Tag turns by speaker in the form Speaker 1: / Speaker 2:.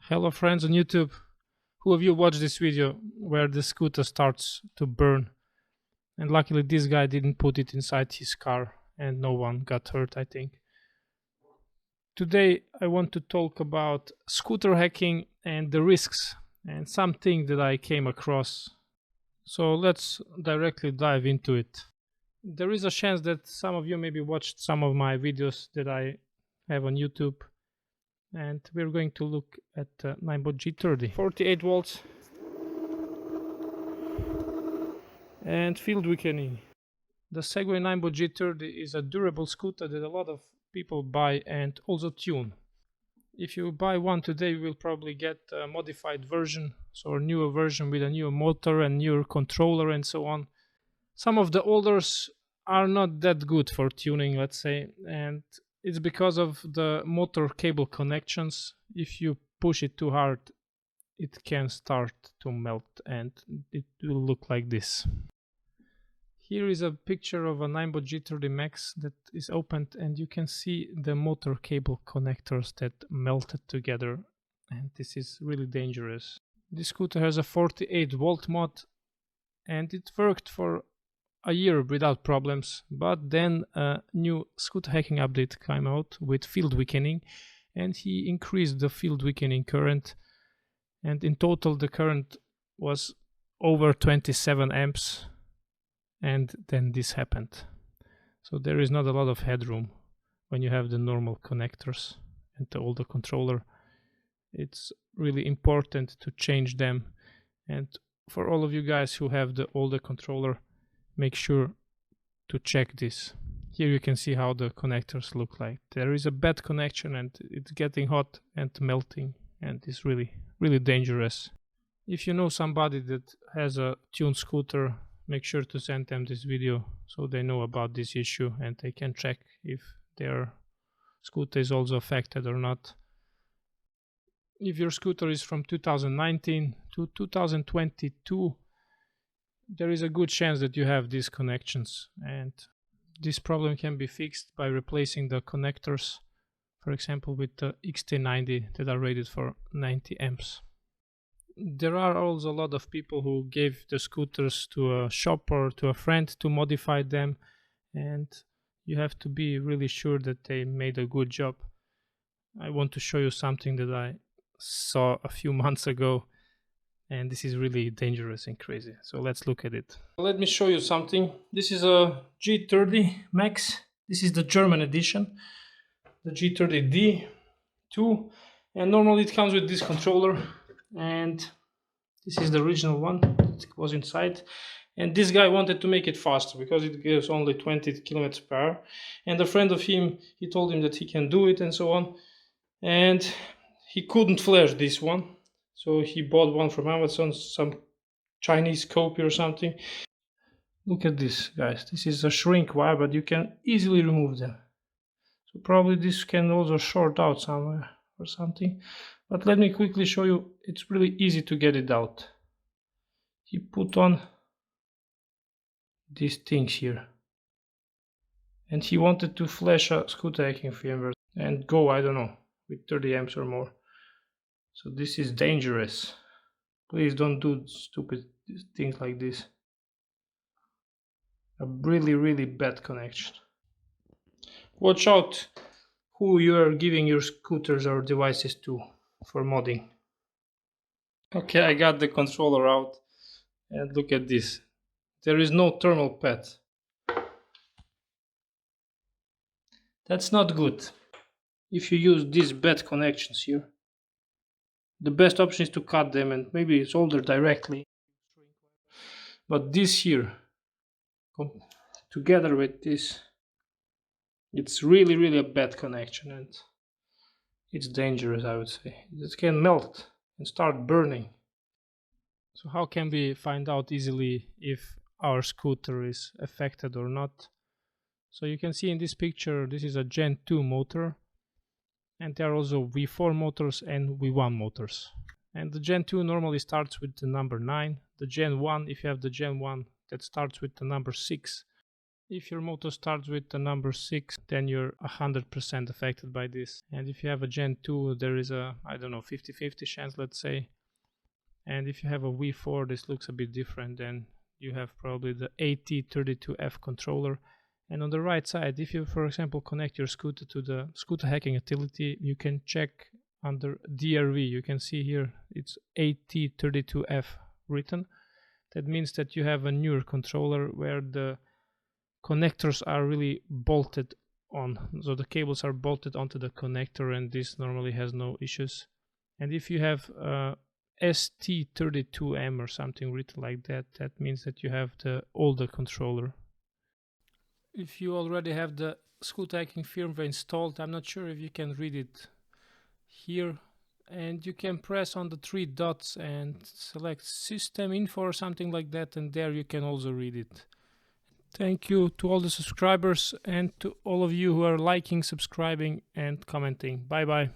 Speaker 1: Hello friends on YouTube. Who of you watched this video where the scooter starts to burn? And luckily this guy didn't put it inside his car and no one got hurt, I think. Today I want to talk about scooter hacking and the risks and something that I came across. So let's directly dive into it. There is a chance that some of you maybe watched some of my videos that I have on YouTube. And we're going to look at Ninebot G30 48 volts and field weakening. The Segway Ninebot G30 is a durable scooter that a lot of people buy and also tune. If you buy one today, you will probably get a modified version, so a newer version with a newer motor and newer controller and so on. Some of the olders are not that good for tuning, let's say, and it's because of the motor cable connections. If you push it too hard, it can start to melt and it will look like this. Here is a picture of a Ninebot G30 Max that is opened and you can see the motor cable connectors that melted together, and this is really dangerous. This scooter has a 48 volt mod and it worked for a year without problems, but then a new scooter hacking update came out with field weakening and he increased the field weakening current, and in total the current was over 27 amps, and then this happened. So there is not a lot of headroom when you have the normal connectors and the older controller. It's really important to change them, and for all of you guys who have the older controller, make sure to check this. Here you can see how the connectors look like. There is a bad connection and it's getting hot and melting, and it's really dangerous. If you know somebody that has a tuned scooter, make sure to send them this video so they know about this issue and they can check if their scooter is also affected or not. If your scooter is from 2019 to 2022, there is a good chance that you have these connections, and this problem can be fixed by replacing the connectors, for example with the XT90 that are rated for 90 amps. There are also a lot of people who gave the scooters to a shop or to a friend to modify them, and you have to be really sure that they made a good job. I want to show you something that I saw a few months ago, and this is really dangerous and crazy. So let's look at it. Let me show you something. This is a G30 Max. This is the German edition, the G30D II, and normally it comes with this controller, and this is the original one that was inside. And this guy wanted to make it faster because it gives only 20 kilometers per hour, and a friend of him, he told him that he can do it and so on, and he couldn't flash this one. So he bought one from Amazon, some Chinese copy or something. Look at this, guys. This is a Shrinkwire, but you can easily remove them. So probably this can also short out somewhere or something. But let me quickly show you. It's really easy to get it out. He put on these things here. And he wanted to flash a Scooterhacking firmware and go, I don't know, with 30 amps or more. So this is dangerous. Please don't do stupid things like this. A really bad connection. Watch out who you are giving your scooters or devices to for modding. Okay, I got the controller out and look at this. There is no thermal pad. That's not good. If you use these bad connections here, the best option is to cut them and maybe solder directly. But this here, together with this, it's really a bad connection, and it's dangerous, I would say. It can melt and start burning. So how can we find out easily if our scooter is affected or not? So you can see in this picture, this is a Gen 2 motor, and there are also V4 motors and V1 motors. And the Gen 2 normally starts with the number 9. The Gen 1, if you have the Gen 1, that starts with the number 6. If your motor starts with the number 6, then you're 100% affected by this. And if you have a Gen 2, there is a, I don't know, 50-50 chance, let's say. And if you have a V4, this looks a bit different. Then you have probably the AT32F controller. And on the right side, if you, for example, connect your scooter to the Scooterhacking utility, you can check under DRV. You can see here it's AT32F written. That means that you have a newer controller where the connectors are really bolted on. So the cables are bolted onto the connector, and this normally has no issues. And if you have ST32M or something written like that, that means that you have the older controller. If you already have the Scooterhacking firmware installed, I'm not sure if you can read it here, and you can press on the 3 dots and select system info or something like that, and there you can also read it. Thank you to all the subscribers and to all of you who are liking, subscribing and commenting. Bye bye.